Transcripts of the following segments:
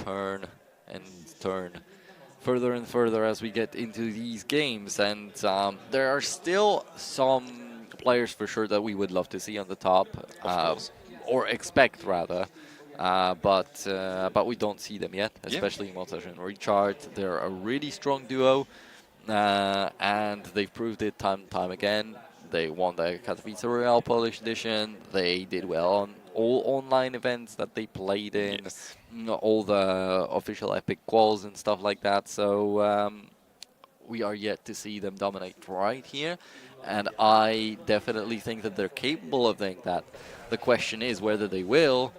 turn and turn further and further as we get into these games. And there are still some players for sure that we would love to see on the top, or expect rather. But we don't see them yet, especially Montage and Richard. They're a really strong duo, and they've proved it time and time again. They won the Katowice Royale Polish edition. They did well on all online events that they played in, all the official epic quals and stuff like that. So we are yet to see them dominate right here, and I definitely think that they're capable of doing that. The question is whether they will.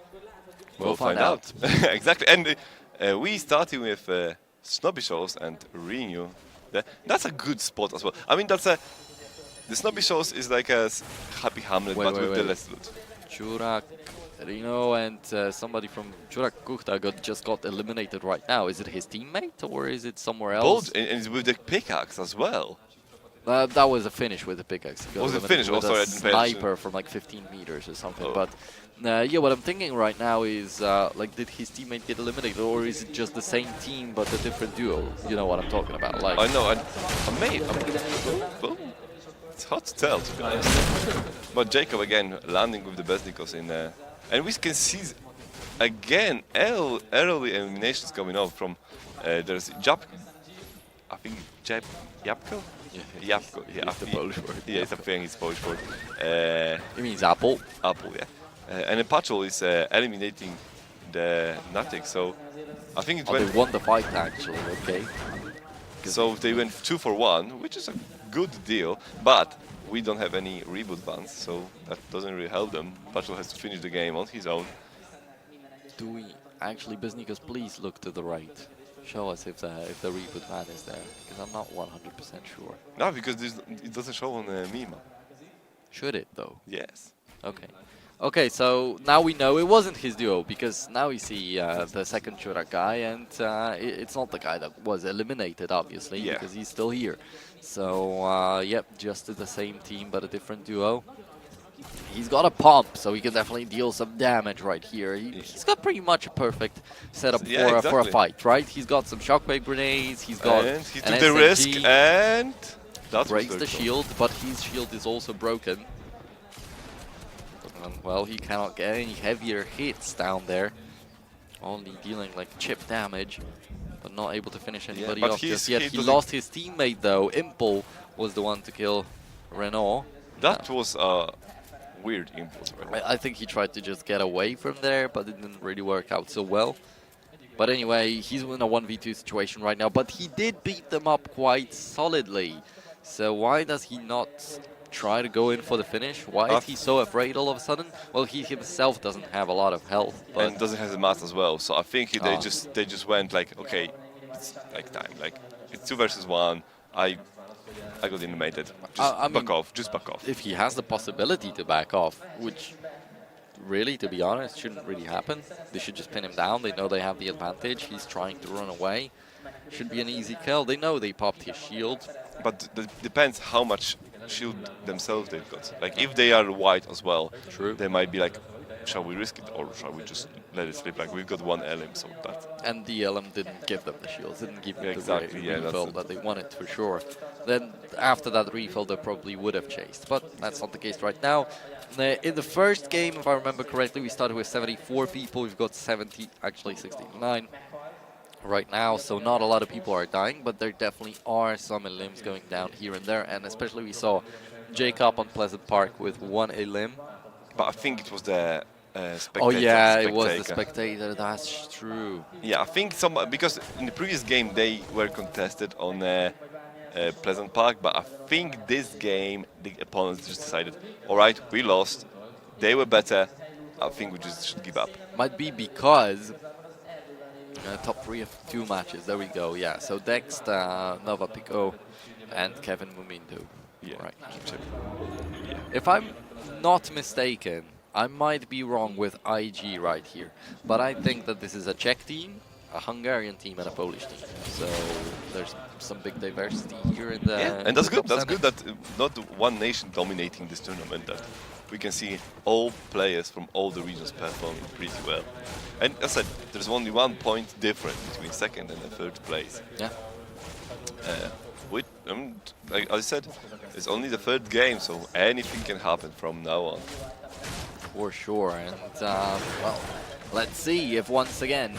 We'll find out. Exactly. And we started with Snobby Shows and Renew. That's a good spot as well. I mean, the Snobby Shows is like a Happy Hamlet, but with the less loot. Churak, Rino, and somebody from Churak Kuchta just got eliminated right now. Is it his teammate or is it somewhere else? Both, and with the pickaxe as well. That was a finish with the pickaxe. Was it finish? Oh, sorry, I didn't pay attention. Sniper from like 15 meters or something. Oh. But yeah, what I'm thinking right now is, like, did his teammate get eliminated, or is it just the same team but a different duo? You know what I'm talking about? Like, I know. It's hard to tell, to be honest. But Jacob again landing with the Besnikos in, and we can see again early eliminations coming up from. There's Jap, I think Japko. Yeah, Japko. Yeah, it's the Polish word. Yeah, it's a thing. It's Polish word. It means apple. Apple, yeah. And Pachol is eliminating the Natic, so I think it went. They won the fight actually. Okay. So they went 2 for 1, which is a good deal, but we don't have any reboot bans, so that doesn't really help them. Pachol has to finish the game on his own. Do we actually, Besnikas, please look to the right. Show us if the reboot ban is there, because I'm not 100% sure. No, because it doesn't show on the Mima. Should it though? Yes. Okay. Okay, so now we know it wasn't his duo, because now we see the second Churak guy, and it's not the guy that was eliminated, obviously, because he's still here. So, yep, just the same team, but a different duo. He's got a pump, so he can definitely deal some damage right here. He's got pretty much a perfect setup for a fight, right? He's got some shockwave grenades, he's got and he took the risk, and that breaks the shield, but his shield is also broken. Well, he cannot get any heavier hits down there. Only dealing like chip damage, but not able to finish anybody off just yet. He lost his teammate though. Impul was the one to kill Renault. That was a weird impulse. I think he tried to just get away from there, but it didn't really work out so well. But anyway, he's in a 1v2 situation right now, but he did beat them up quite solidly. So why does he not try to go in for the finish? Why is he so afraid all of a sudden? Well, he himself doesn't have a lot of health, but and doesn't have the mass as well. So I think they just went like, okay, it's like time, like it's 2 versus 1. I got eliminated. Just back off. Just back off. If he has the possibility to back off, which really, to be honest, shouldn't really happen. They should just pin him down. They know they have the advantage. He's trying to run away. Should be an easy kill. They know they popped his shield. But depends how much shield themselves they've got. Like if they are white as well, they might be like, shall we risk it or shall we just let it slip? Like we've got 1 LM, so that. And the LM didn't give them the shields, didn't give them exactly, the refill that they wanted for sure. Then after that refill, they probably would have chased, but that's not the case right now. In the first game, if I remember correctly, we started with 74 people. We've got 69 right now, so not a lot of people are dying, but there definitely are some elims going down here and there, and especially we saw Jacob on Pleasant Park with 1 elim. But I think it was the spectator. Oh yeah, it was the spectator, that's true. Yeah, I think because in the previous game they were contested on Pleasant Park, but I think this game the opponents just decided, alright, we lost, they were better, I think we just should give up. Might be because top 3 of 2 matches, there we go, yeah. So Dex, Nova Pico, and Kevin Mumindu. Yeah, right. Yeah. If I'm not mistaken, I might be wrong with IG right here, but I think that this is a Czech team, a Hungarian team, and a Polish team. So there's some big diversity here in the and that's good. That's good that not one nation dominating this tournament. That we can see all players from all the regions performing pretty well. And as I said, there's only 1 point difference between second and the third place. Yeah. Like I said, it's only the third game, so anything can happen from now on. For sure. And, well, let's see if once again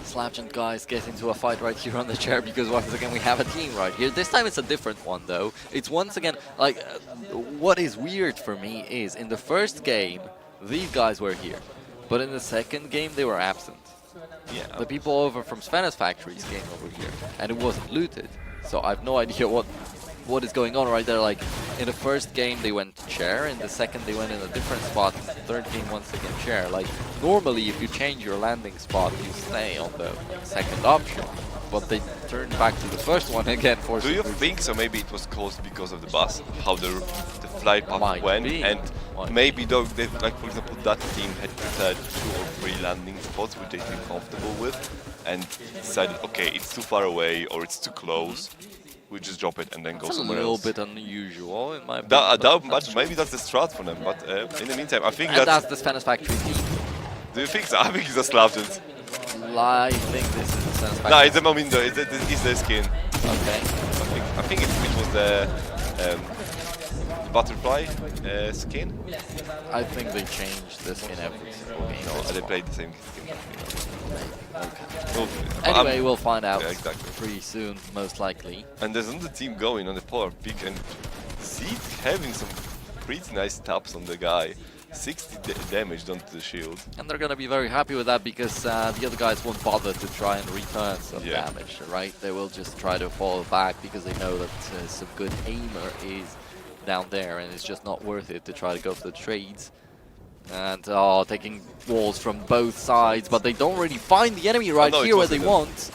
Slapjant guys get into a fight right here on the chair, because once again we have a team right here. This time it's a different one though. It's once again, like, what is weird for me is in the first game, these guys were here. But in the second game, they were absent. Yeah. The people over from Svena's factories came over here, and it wasn't looted. So I have no idea what is going on right there. Like, in the first game they went to chair, in the second they went in a different spot, in the third game once again chair. Like, normally if you change your landing spot, you stay on the second option. But they turned back to the first one again for Do you think so? Maybe it was caused because of the bus, how the flight path Might went, be. and Might maybe though, they, like for example, that team had prepared 2 or 3 landing spots which they feel comfortable with, and decided, okay, it's too far away or it's too close, we just drop it and then go It's a somewhere little else. bit unusual in my opinion. But maybe that's the strat for them. But in the meantime, I think And that's. that's the Svena's factory team. Do you think so? I think it's a Slapjant. I think this is the Svena's factory. No, it's a Momindo. It's the skin. Okay. I think it was the butterfly skin. I think they changed the skin every single game. No, this they far. played the same skin. Okay. Well, Anyway, we'll find out yeah, exactly. pretty soon, most likely. And there's another team going on the polar peak, and Seed having some pretty nice taps on the guy. 60 damage done to the shield. And they're going to be very happy with that, because the other guys won't bother to try and return some damage, right? They will just try to fall back because they know that some good aimer is down there, and it's just not worth it to try to go for the trades. And taking walls from both sides, but they don't really find the enemy right here where they want.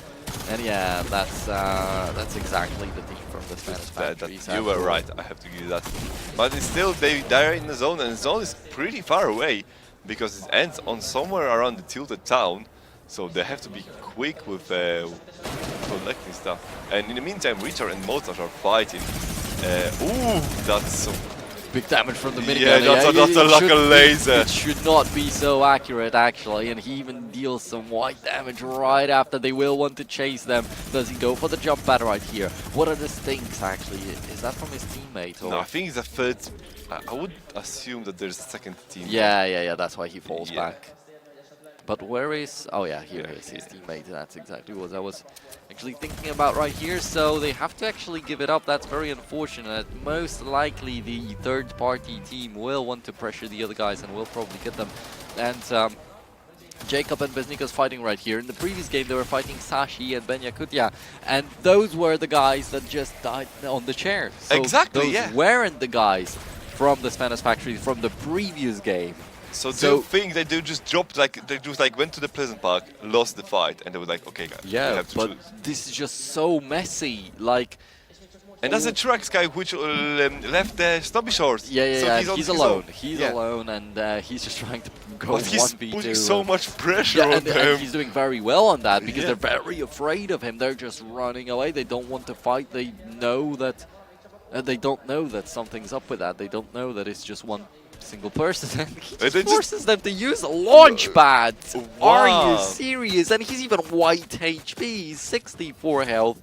And yeah, that's exactly the team from the Spanish factories. You were right, I have to give you that. But it's still, they're in the zone, and the zone is pretty far away, because it ends on somewhere around the tilted town, so they have to be quick with collecting stuff. And in the meantime, Richard and Mozart are fighting. Ooh, that's some big damage from the minigun. Yeah, that's like a laser. It should not be so accurate, actually, and he even deals some white damage right after. They will want to chase them. Does he go for the jump pad right here? What are the stinks, actually? Is that from his teammate? Or? No, I think it's a third. I would assume that there's a second team. Yeah, that's why he falls Yeah. back. But where is... Oh yeah, here is his teammate. That's exactly what I was actually thinking about right here. So they have to actually give it up. That's very unfortunate. Most likely the third-party team will want to pressure the other guys and will probably get them. And Jacob and Beznika's fighting right here. In the previous game, they were fighting Sashi and Ben Yakutia. And those were the guys that just died on the chair. So exactly, those weren't the guys from the Spanish factory from the previous game. So do you think they just dropped, like, they just like went to the Pleasant Park, lost the fight, and they were like, okay guys, we have to but choose. this is just so messy. Like, and that's the Trucks guy which left the Stubby Shores. Yeah, so yeah, he's on he's his alone. own. He's Yeah. alone, and he's just trying to go But he's 1v2. putting so much pressure Yeah, on and them. he's doing very well on that, because Yeah. they're very afraid of him. They're just running away. They don't want to fight. They know that... they don't know that something's up with that. They don't know that it's just one single person. And he They just just- forces them to use a launch pad. Are you Wow. serious? And he's even white HP. He's 64 health.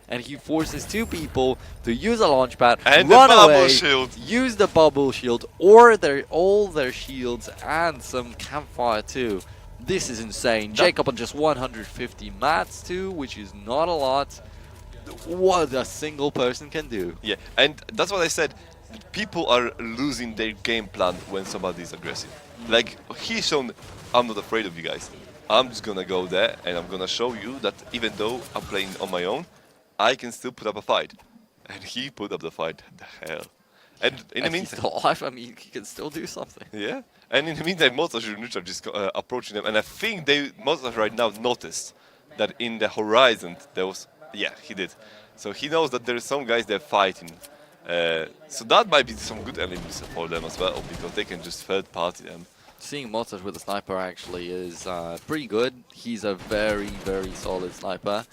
And he forces 2 people to use a launch pad, And run the bubble away, shield. use the bubble shield, or all their shields, and some campfire too. This is insane. Jacob on just 150 mats too, which is not a lot. What a single person can do. Yeah, and that's what I said. People are losing their game plan when somebody is aggressive. Like, he's shown, I'm not afraid of you guys. I'm just gonna go there and I'm gonna show you that even though I'm playing on my own, I can still put up a fight. And he put up the fight. The hell. And in the He's meantime, still alive. I mean, he can still do something. yeah. And in the meantime, Mozart and Richard just approaching them, and I think Mozart right now noticed that in the horizon there was, yeah, he did. So he knows that there are some guys they're fighting. So that might be some good enemies for them as well, because they can just third party them. Seeing Mozart with a sniper actually is pretty good. He's a very, very solid sniper.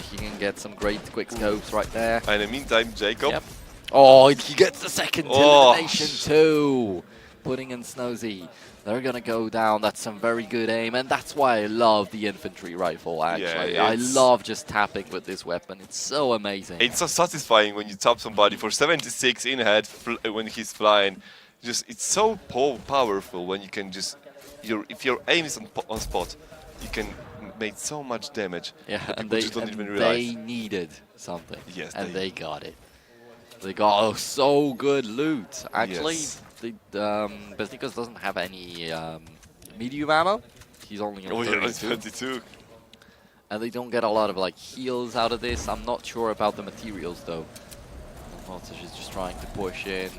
He can get some great quick scopes right there. And in the meantime, Jacob. Yep. Oh, he gets the second Oh, elimination too. putting in Snowy. They're gonna go down. That's some very good aim, and that's why I love the infantry rifle. Actually, Yeah, I love just tapping with this weapon. It's so amazing. It's so satisfying when you tap somebody for 76 in head when he's flying. Just it's so powerful when you can just if your aim is on spot, you can make so much damage. Yeah, that and people just don't even realize. they needed something. Yes, and they got it. They got so good loot. Actually, Yes. Besnikos doesn't have any medium ammo. He's only on Oh yeah, 32. 22. And they don't get a lot of like heals out of this. I'm not sure about the materials though. Voltage is just trying to push in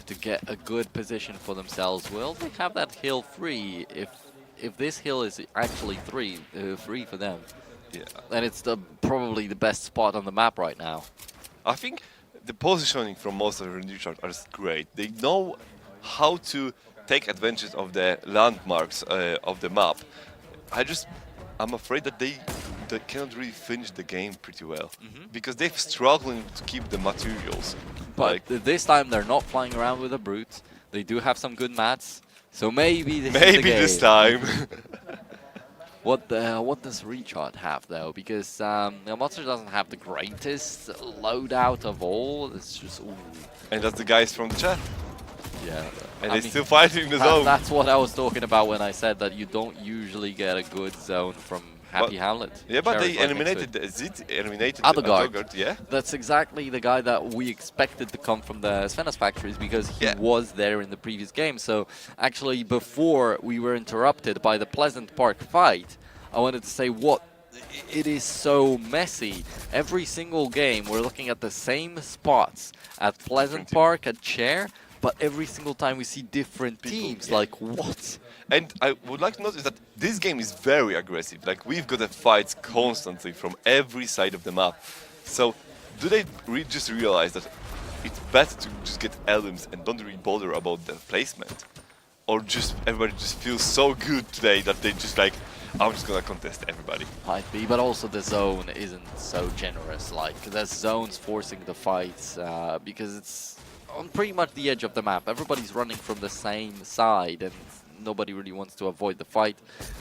to get a good position for themselves. Will they have that hill free? If this hill is actually free for them, Yeah. then it's probably the best spot on the map right now. I think the positioning from most of the Richard are great. They know how to take advantage of the landmarks of the map. I'm afraid that they cannot really finish the game pretty well because they're struggling to keep the materials. But this time they're not flying around with a brute. They do have some good mats, so maybe this is the game. This time. What does Richard have though? Because Monster doesn't have the greatest loadout of all. It's just And that's the guys from the chat. yeah. And I they're mean, still fighting the zone. That's what I was talking about when I said that you don't usually get a good zone from Happy Hamlet. Yeah, but they Cherry's right next to eliminated eliminated Adelgard. Adelgard, yeah. That's exactly the guy that we expected to come from the Svenas factories because he was there in the previous game. So actually, before we were interrupted by the Pleasant Park fight, I wanted to say it is so messy. Every single game, we're looking at the same spots at Pleasant Park, at Chair, but every single time we see different teams. Yeah. Like, what? And I would like to notice that this game is very aggressive. Like, we've got the fights constantly from every side of the map. So, do they just realize that it's better to just get elims and don't really bother about the placement? Or just everybody just feels so good today that they just like, I'm just gonna contest everybody. Might be, but also the zone isn't so generous. Like, there's zones forcing the fights because it's on pretty much the edge of the map. Everybody's running from the same side and nobody really wants to avoid the fight.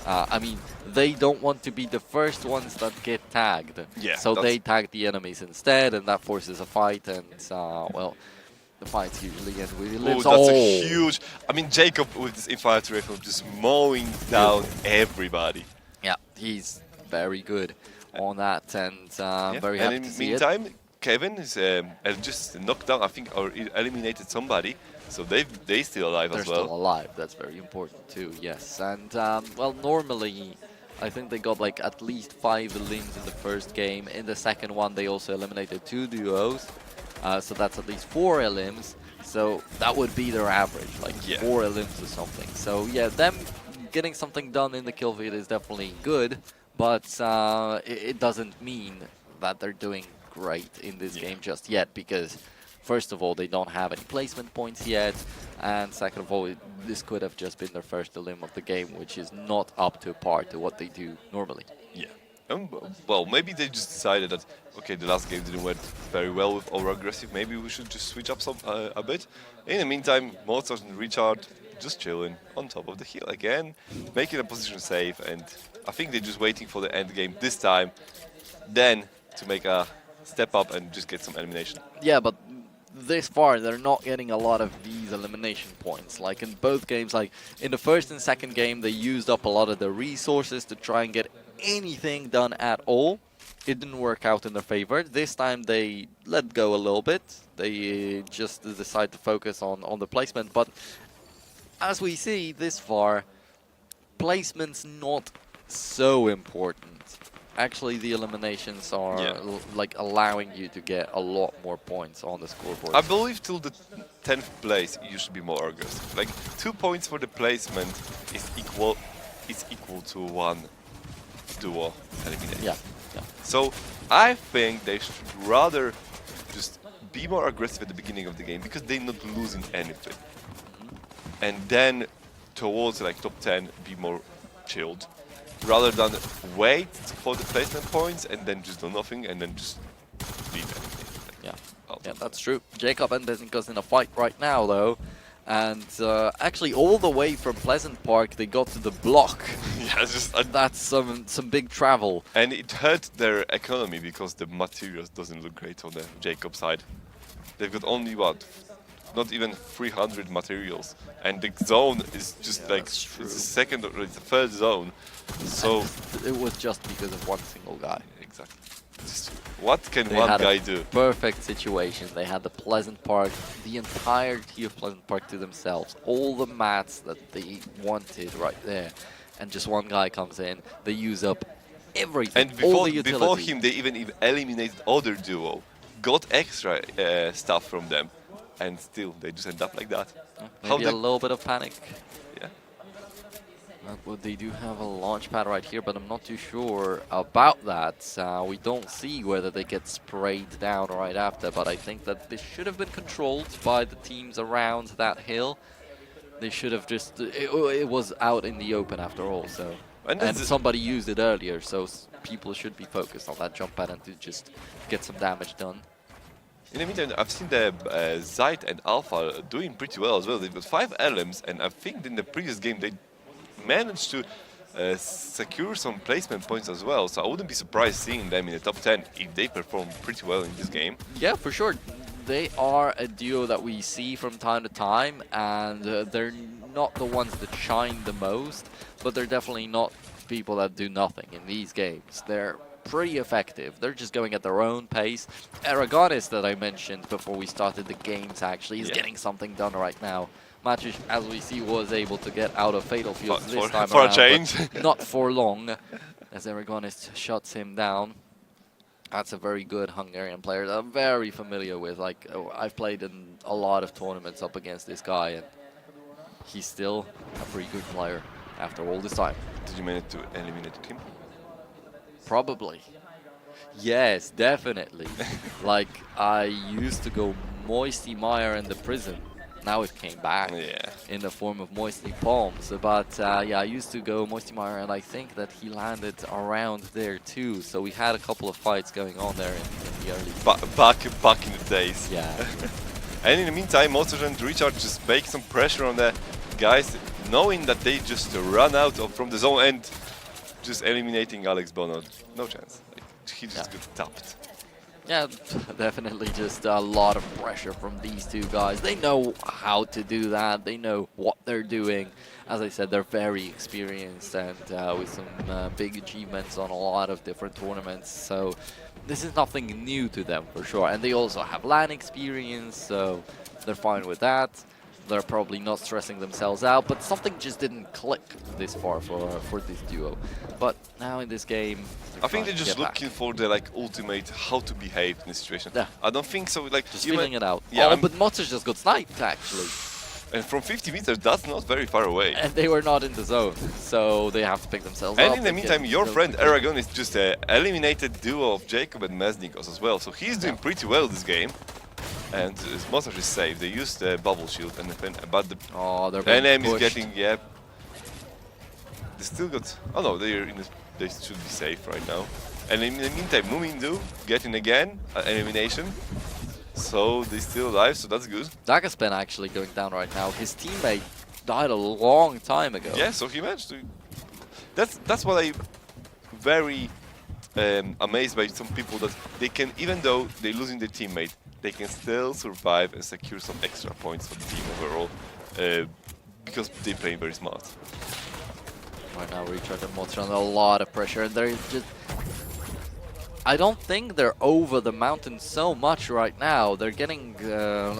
I mean, they don't want to be the first ones that get tagged. Yeah, so they tag the enemies instead, and that forces a fight, and, well, the fights usually end with elims. That's a huge... I mean, Jacob with this infantry rifle just mowing down everybody. Yeah, he's very good on that, and very happy to see it. And in the meantime, Kevin is just knocked down, I think, or eliminated somebody. So they still alive as well. They're still alive. That's very important too. Yes, and well, normally I think they got like at least 5 elims in the first game. In the second one, they also eliminated 2 duos, so that's at least 4 elims. So that would be their average, like 4 elims or something. So yeah, them getting something done in the kill feed is definitely good, but it doesn't mean that they're doing great in this game just yet, because first of all, they don't have any placement points yet, and second of all, this could have just been their first elim of the game, which is not up to par to what they do normally. Yeah. Well, maybe they just decided that, okay, the last game didn't went very well with over-aggressive, maybe we should just switch up a bit. In the meantime, Mozart and Richard just chilling on top of the hill again, making a position safe, and I think they're just waiting for the end game this time, then to make a step up and just get some elimination. Yeah, but this far, they're not getting a lot of these elimination points. Like in both games, like in the first and second game, they used up a lot of the resources to try and get anything done at all. It didn't work out in their favor. This time, they let go a little bit. They just decide to focus on the placement. But as we see this far, placement's not so important. Actually, the eliminations are like allowing you to get a lot more points on the scoreboard. I believe till the 10th place you should be more aggressive. Like 2 points for the placement is equal to 1 duo elimination. Yeah. So I think they should rather just be more aggressive at the beginning of the game because they're not losing anything. And then towards like top 10 be more chilled, rather than wait for the placement points and then just do nothing and then just leave anything. Yeah, that's true. Jacob and Besnikos in a fight right now, though. And actually, all the way from Pleasant Park, they got to the block. Yeah, it's just That's some big travel. and it hurt their economy because the materials doesn't look great on the Jacob side. They've got only what, not even 300 materials, and the zone is just Yeah, like that's true. it's the second or it's the third zone. So And it was just because of one single guy. exactly, just, what can They one had guy a do? perfect situation. They had the Pleasant Park, the entirety of Pleasant Park to themselves, all the mats that they wanted right there, and just one guy comes in. They use up everything, And all before the before utility. him, they even eliminated other duo, got extra stuff from them, and still they just end up like that. Maybe a they- little bit of panic. Yeah. Well, they do have a launch pad right here, but I'm not too sure about that. We don't see whether they get sprayed down right after, but I think that this should have been controlled by the teams around that hill. They should have just... It was out in the open after all, so... And And that's the- somebody used it earlier, so people should be focused on that jump pad and to just get some damage done. In the meantime, I've seen the Zeit and Alpha doing pretty well as well. They've got 5 LMs, and I think in the previous game they managed to secure some placement points as well. So I wouldn't be surprised seeing them in the top 10 if they perform pretty well in this game. Yeah, for sure. They are a duo that we see from time to time, and they're not the ones that shine the most, but they're definitely not people that do nothing in these games. They're pretty effective. They're just going at their own pace. Aragonis, that I mentioned before we started the games, actually is getting something done right now. Maciej, as we see, was able to get out of Fatal Fields this time for a around, change. but not for long, as Aragonis shuts him down. That's a very good Hungarian player that I'm very familiar with. Like, I've played in a lot of tournaments up against this guy, and he's still a pretty good player after all this time. Did you manage to eliminate him? Probably. Yes, definitely. Like, I used to go Moisty Meyer in the prison. Now it came back in the form of Moisty Palms. But yeah, I used to go Moisty Meyer, and I think that he landed around there too. So we had a couple of fights going on there in the early... Back in the days. Yeah. And in the meantime, Monster and Richard just make some pressure on the guys, knowing that they just run out from the zone and just eliminating Alex Bono. No chance. Like, he just got tapped. Yeah, definitely just a lot of pressure from these two guys. They know how to do that. They know what they're doing. As I said, they're very experienced and with some big achievements on a lot of different tournaments. So this is nothing new to them for sure. And they also have LAN experience, so they're fine with that. They're probably not stressing themselves out, but something just didn't click this far for this duo. But now in this game, I think they're trying to just get back. looking for the like ultimate how to behave in this situation. Yeah. I don't think so. Like Just even- feeling it out. Yeah, Oh, I'm- but Motters just got sniped, actually. and from 50 meters, that's not very far away. And they were not in the zone, so they have to pick themselves And up. in the get meantime, in your the zone friend quickly. Aragon is just an eliminated duo of Jacob and Mesnikos as well. So he's doing pretty well this game. And Monster is safe. They used the bubble shield, and but the Oh, they're being NM is pushed. getting They still got. Oh no, they should be safe right now. And in the meantime, Mumindu getting again an elimination. So they still alive. So that's good. Dagaspen actually going down right now. His teammate died a long time ago. Yeah. So he managed to. That's what I very amazed by some people that they can, even though they're losing their teammate, they can still survive and secure some extra points for the team overall because they play very smart. Right now, Richard and Motter under a lot of pressure, and they're just... I don't think they're over the mountain so much right now. They're getting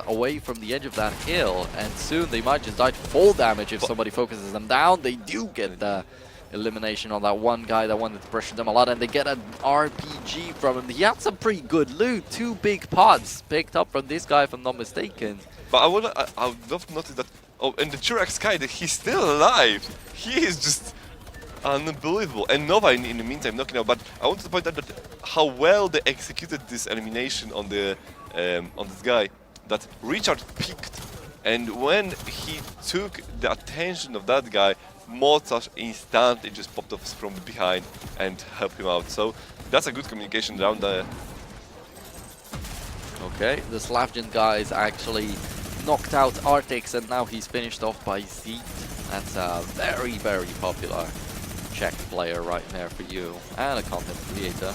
away from the edge of that hill, and soon they might just die to full damage if somebody focuses them down. They do get the elimination on that one guy that wanted to pressure them a lot, and they get an RPG from him. He had some pretty good loot. 2 big pods picked up from this guy, if I'm not mistaken. But I would love to notice that. Oh, and the Chirac guy, that he's still alive. He is just unbelievable. And Nova in the meantime knocking out. But I want to point out that how well they executed this elimination on the on this guy. That Richard picked, and when he took the attention of that guy, Mozart instantly just popped off from behind and helped him out. So that's a good communication around the. Okay, the Slavjan guys actually knocked out Artix, and now he's finished off by Zeet. That's a very, very popular Czech player right there for you, and a content creator.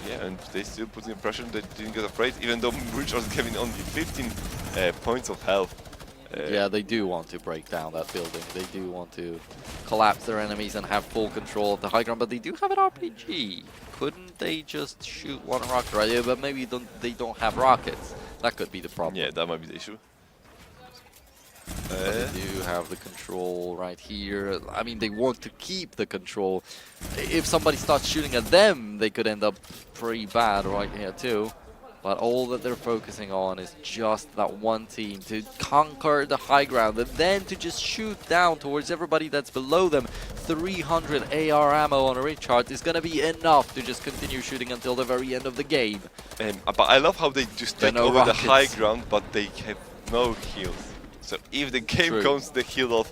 Yeah, and they still put in pressure. They didn't get afraid, even though Richard was giving only 15 points of health. Yeah, they do want to break down that building. They do want to collapse their enemies and have full control of the high ground, but they do have an RPG. Couldn't they just shoot one rocket right there? But maybe they don't have rockets. That could be the problem. Yeah, that might be the issue. But they do have the control right here. I mean, they want to keep the control. If somebody starts shooting at them, they could end up pretty bad right here too. But all that they're focusing on is just that one team to conquer the high ground and then to just shoot down towards everybody that's below them. 300 AR ammo on a Richard is going to be enough to just continue shooting until the very end of the game. But I love how they just take over the high ground, but they have no heals. So if the game comes to the heal off,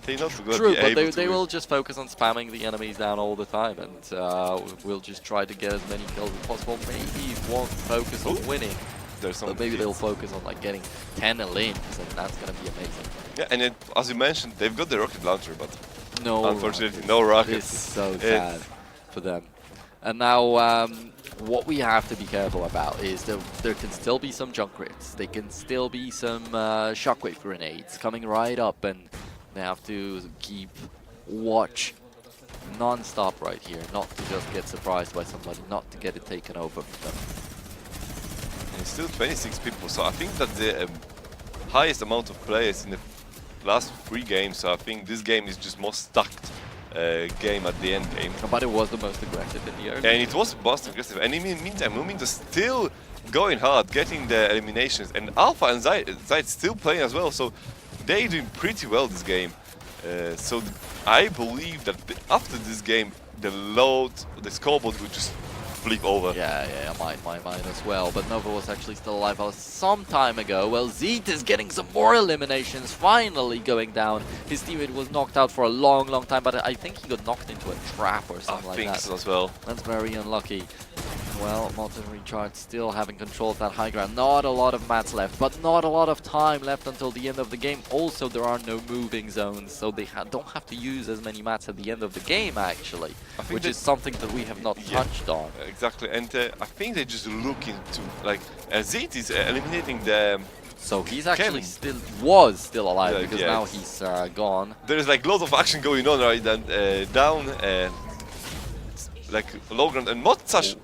they're not going to be able but they will just focus on spamming the enemies down all the time, and we'll just try to get as many kills as possible. Maybe it won't focus on winning, but maybe they'll focus on like getting 10 elims, and that's going to be amazing. Yeah, and it, as you mentioned, they've got the rocket launcher, but unfortunately no rockets. It's so sad for them. And now what we have to be careful about is that there can still be some junk crits. There can still be some shockwave grenades coming right up, and they have to keep watch non-stop right here, not to just get surprised by somebody, not to get it taken over from them. And it's still 26 people, so I think that the highest amount of players in the last 3 games, so I think this game is just most stacked game at the end game. But it was the most aggressive in the early. And it was most aggressive, and in the meantime, Moomin is still going hard, getting the eliminations, and Alpha and Zayt still playing as well, so they're doing pretty well this game. So I believe that after this game, the scoreboard will just flip over. Yeah, mine as well. But Nova was actually still alive some time ago. Well, Zeet is getting some more eliminations, finally going down. His teammate was knocked out for a long time, but I think he got knocked into a trap or something like that. I think so as well. That's very unlucky. Well, Molten Recharge still having control of that high ground. Not a lot of mats left, but not a lot of time left until the end of the game. Also, there are no moving zones, so they don't have to use as many mats at the end of the game, actually, which is something that we have not touched on. Exactly, and I think they just look into, like, Zeet is eliminating the... So he's actually was still alive, because now he's gone. There is like lots of action going on right down, like low ground, and Motsash.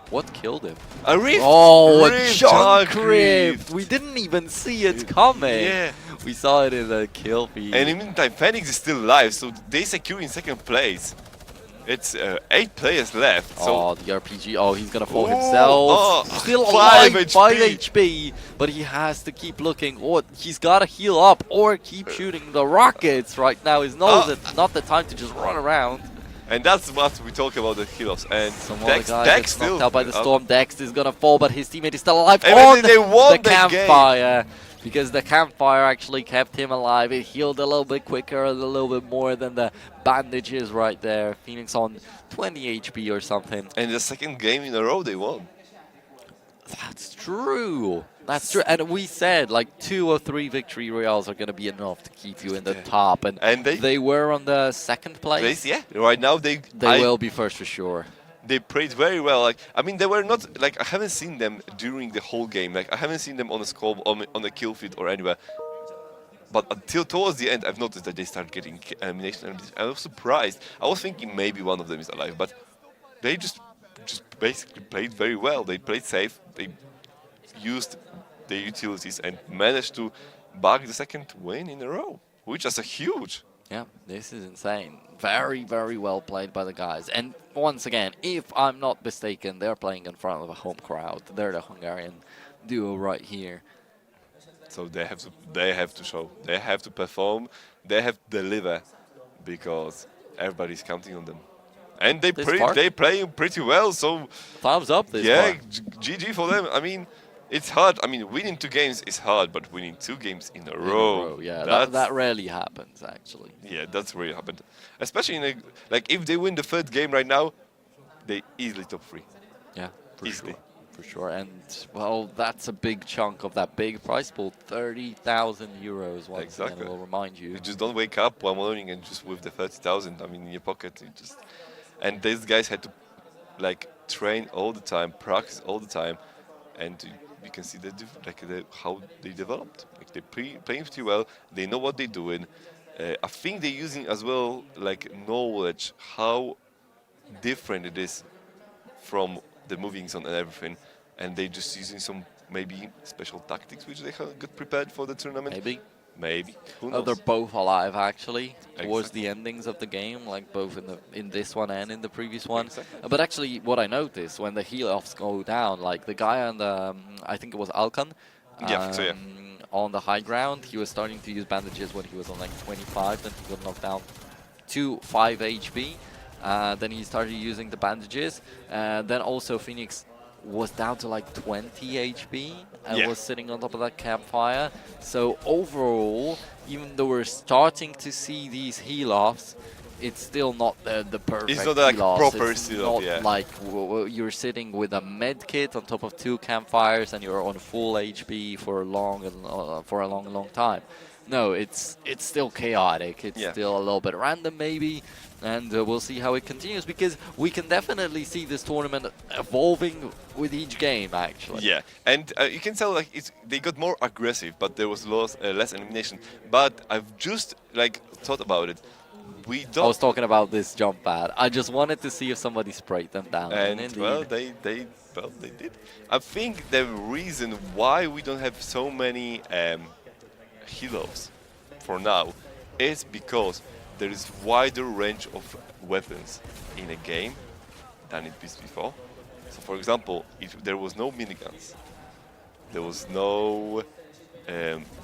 What killed him? A rift! Oh, a junk rift! We didn't even see it coming. Yeah. We saw it in the kill feed. And in the meantime, Phoenix is still alive, so they secure in second place. It's 8 players left. So the RPG. Oh, he's gonna fall himself. Oh, Still alive, 5 HP. But he has to keep looking. Or he's gotta heal up or keep shooting the rockets right now. Is not the time to just run around. And that's what we talk about the heroes. And Dex still knocked out by the storm. Dex is gonna fall, but his teammate is still alive on the campfire. Because the campfire actually kept him alive. It healed a little bit quicker, a little bit more than the bandages right there. Phoenix on 20 HP or something. And the second game in a row they won. That's true. That's true. And we said like 2 or 3 victory royales are going to be enough to keep you in the top. And they were on the second place. Yeah, right now they will be first for sure. They played very well. Like, I mean, they were not like, I haven't seen them during the whole game. Like, I haven't seen them on the scope, on the kill feed or anywhere. But until towards the end, I've noticed that they start getting elimination. I was surprised. I was thinking maybe one of them is alive, but they just basically played very well. They played safe. They used their utilities and managed to bag the second win in a row, which is a huge. Yeah, this is insane. Very, very well played by the guys. And once again, if I'm not mistaken, they're playing in front of a home crowd. They're the Hungarian duo right here. So they have to show, they have to perform, they have to deliver, because everybody's counting on them. And they playing pretty well. So thumbs up. GG for them. I mean, it's hard. I mean, winning 2 games is hard, but winning 2 games in a row. Yeah, that rarely happens, actually. Yeah, that's really happened. Especially in like if they win the 3rd game right now, they easily top 3. Yeah, easily. Sure. For sure. And, well, that's a big chunk of that big prize pool. 30,000 euros, once again, Exactly. I will remind you. You just don't wake up one morning and just with the 30,000, I mean, in your pocket, you just. And these guys had to like train all the time, practice all the time, and you can see how they developed. Like they playing pretty well. They know what they're doing. I think they're using as well like knowledge how different it is from the moving zone and everything, and they just using some maybe special tactics which they have got prepared for the tournament. Maybe. Who knows? They're both alive actually towards Exactly. the endings of the game, like both in this one and in the previous one. Exactly. But actually, what I noticed when the heal offs go down, like the guy on the, I think it was Alkan, Yeah, so yeah. on the high ground, he was starting to use bandages when he was on like 25, then he got knocked down to 5 HP. Then he started using the bandages. Then also Phoenix was down to like 20 HP and Yeah. was sitting on top of that campfire. So overall, even though we're starting to see these heal-offs, it's still not the perfect It's not like heal-offs. proper It's heal-off, not yeah. like you're sitting with a med kit on top of 2 campfires and you're on full HP for a long time. No, it's still chaotic. It's Yeah. still a little bit random maybe, and we'll see how it continues, because we can definitely see this tournament evolving with each game actually. Yeah, and you can tell like they got more aggressive, but there was less elimination. But I've just like thought about it. We I don't. was talking about this jump pad. I just wanted to see if somebody sprayed them down. And indeed. well, they did. I think the reason why we don't have so many heal-offs for now is because there is wider range of weapons in a game than it was before. So, for example, if there was no miniguns, there was no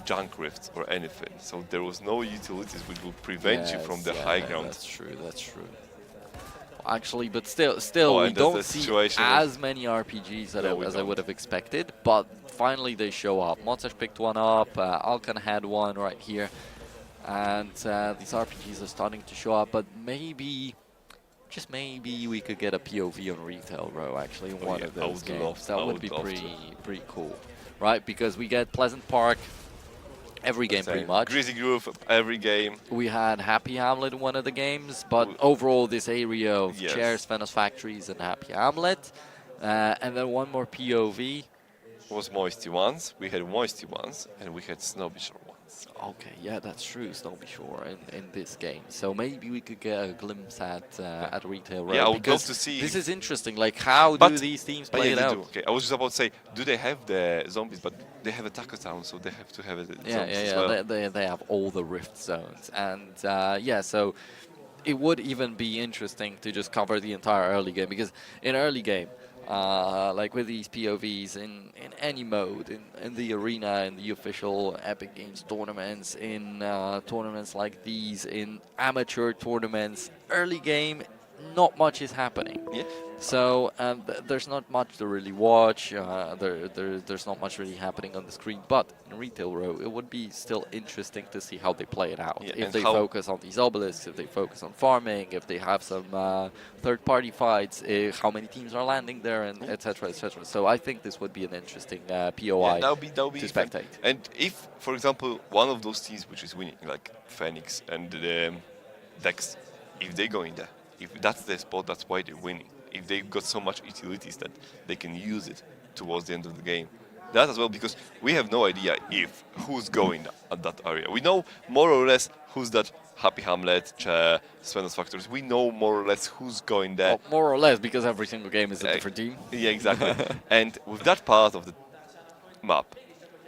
junk rifts or anything. So there was no utilities which would prevent you from the Yes, high yeah, ground. That's true. That's true. Actually, but still, Oh, we and that's don't the see situation with- as many RPGs No, we as I would don't. have expected. But finally, they show up. Montage picked one up. Alkan had one right here, and these RPGs are starting to show up. But maybe, just maybe, we could get a POV on Retail Row actually in one yeah, of I those would games. love- That I would would be love pretty cool, right? Because we get Pleasant Park every game pretty much. Greasy Groove every game. We had Happy Hamlet in one of the games, but W- overall this area of Yes. Chairs, Venice Factories, and Happy Hamlet. And then one more POV. Was Moisty once, we had Moisty once, and we had Snowby Shore once. Okay, yeah, that's true, Snowby Shore in this game. So maybe we could get a glimpse at Retail Row. Yeah, I would love because to see- This is interesting. Like, how do But- these teams But play yeah, it they out? do. Okay, I was just about to say, do they have the zombies? But they have a Taco Town, so they have to have it. Yeah, zombies yeah, as yeah. well. They have all the rift zones, and yeah, so it would even be interesting to just cover the entire early game, because in early game, like with these POVs in any mode, in the arena, in the official Epic Games tournaments, in tournaments like these, in amateur tournaments, early game, not much is happening. Yeah. So there's not much to really watch. There's not much really happening on the screen. But in Retail Row, it would be still interesting to see how they play it out. Yeah, If and they how- focus on these obelisks, if they focus on farming, if they have some third-party fights, how many teams are landing there, and etc. etc. So I think this would be an interesting POI Yeah, that would be to fun. spectate. And if, for example, one of those teams which is winning, like Phoenix and Dex, if they go in there, if that's their spot, that's why they're winning. If they've got so much utilities that they can use it towards the end of the game. That as well, because we have no idea if who's going at that area. We know more or less who's that Happy Hamlet, Sven's Factories. We know more or less who's going there. Well, more or less, because every single game is a different team. Yeah, exactly. And with that part of the map,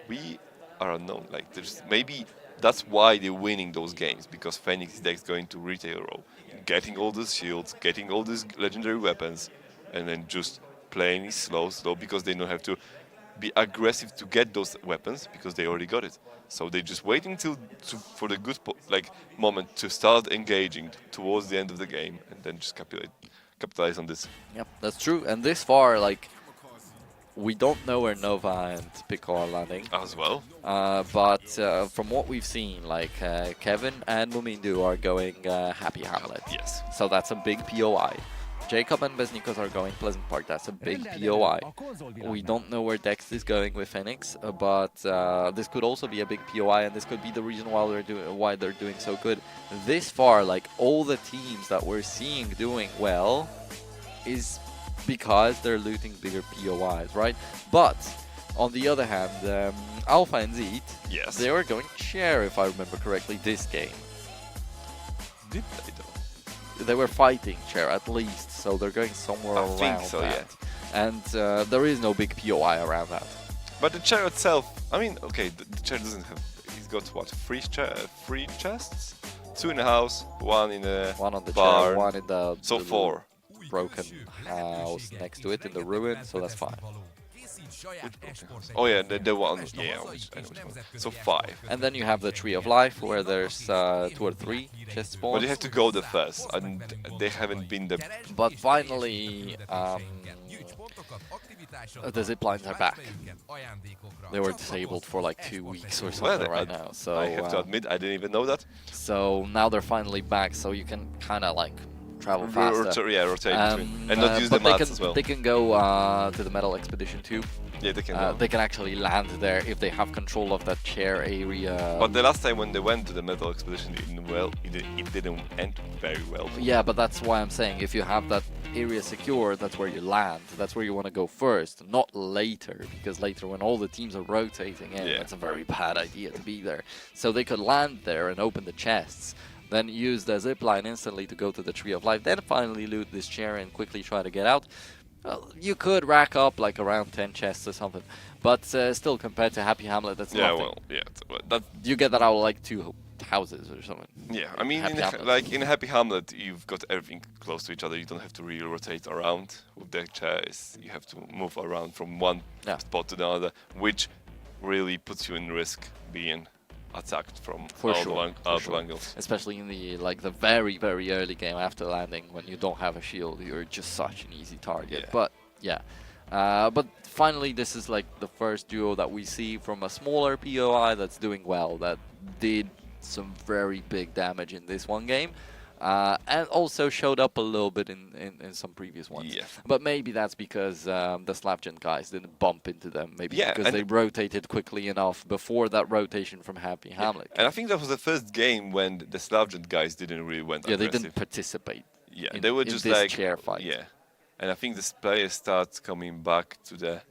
we are unknown. Like, there's maybe that's why they're winning those games, because Phoenix is next going to Retail Row, getting all these shields, getting all these legendary weapons, and then just playing it slow, because they don't have to be aggressive to get those weapons because they already got it. So they're just waiting for the good moment to start engaging towards the end of the game, and then just capitalize on this. Yep, that's true. And this far, like, we don't know where Nova and Pico are landing. As well. But from what we've seen, like Kevin and Mumindu are going Happy Hamlet. Yes. So that's a big POI. Jacob and Besnikos are going Pleasant Park. That's a big POI. We don't know where Dex is going with Phoenix, but this could also be a big POI, and this could be the reason why they're doing so good. This far, like all the teams that we're seeing doing well is because they're looting bigger POIs, right? But on the other hand, Alpha and Zeet, Yes. they were going chair, if I remember correctly, this game. Did they though? They were fighting chair at least, so they're going somewhere I around think so, that. yeah. And there is no big POI around that. But the chair itself, I mean, okay, the chair doesn't have. He's got what? Three chests, 2 in the house, 1 in the One on the barn. chair, one in the So the 4. broken house next to it in the ruin, so that's fine. Oh yeah, the one. Yeah, I know which one. So 5. And then you have the Tree of Life, where there's 2 or 3 chest spawns. But you have to go there first, and they haven't been there. But finally, the zip lines are back. They were disabled for like 2 weeks or something right now. So I have to admit, I didn't even know that. So now they're finally back, so you can kind of like travel faster. Rotate between, and not use the but mats as well. they can go to the Metal Expedition too. Yeah, they can. They can actually land there if they have control of that chair area. But the last time when they went to the Metal Expedition, it didn't end very well. Yeah, but that's why I'm saying if you have that area secure, that's where you land. That's where you want to go first, not later, because later when all the teams are rotating in, that's a very bad idea to be there. So they could land there and open the chests, then use the zipline instantly to go to the Tree of Life, then finally loot this chair and quickly try to get out. Well, you could rack up like around 10 chests or something, but still compared to Happy Hamlet, that's nothing. Well, yeah, that. You get that out of like 2 houses or something. Yeah, I mean, in Happy Hamlet, you've got everything close to each other. You don't have to really rotate around with the chairs. You have to move around from one spot to the other, which really puts you in risk being attacked from all angles. Especially in the very early game after landing, when you don't have a shield, you're just such an easy target. But but finally this is like the first duo that we see from a smaller POI that's doing well, that did some very big damage in this one game. And also showed up a little bit in some previous ones. Yeah. But maybe that's because the Slapgen guys didn't bump into them. Maybe because they rotated quickly enough before that rotation from Happy Hamlet. And I think that was the first game when the Slavgen guys didn't really went aggressive. They didn't participate. Yeah, they were just this like chair fight. Yeah, and I think the players start coming back to the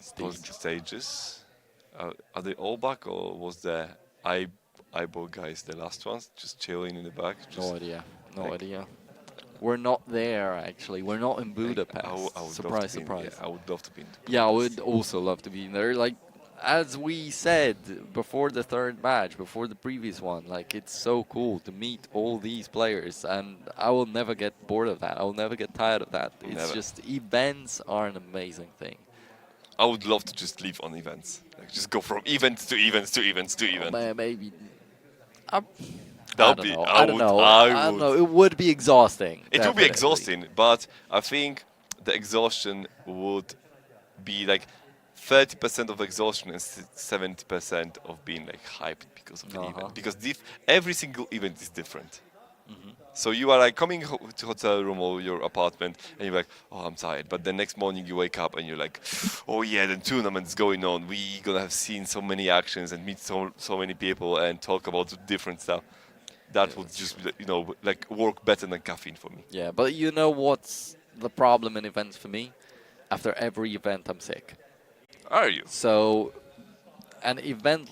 stages. Are they all back, or was the eyeball guys the last ones just chilling in the back? No idea. No idea. We're not there actually. We're not in Budapest. I would surprise, surprise. surprise. I would love to be in Budapest. Yeah, I would also love to be in there. Like, as we said before the third match, before the previous one, like, it's so cool to meet all these players, and I will never get bored of that. I will never get tired of that. It's just, events are an amazing thing. I would love to just live on events. Like, just go from events to events to events to events. Maybe. I don't know. It would be exhausting. It would be exhausting, but I think the exhaustion would be like 30% of exhaustion and 70% of being like hyped because of an event. Because every single event is different. So you are like coming to hotel room or your apartment and you're like, oh, I'm tired. But the next morning you wake up and you're like, oh yeah, the tournament's going on. We gonna have seen so many actions and meet so many people and talk about different stuff. That would just, like work better than caffeine for me. Yeah, but you know what's the problem in events for me? After every event, I'm sick. Are you? So an event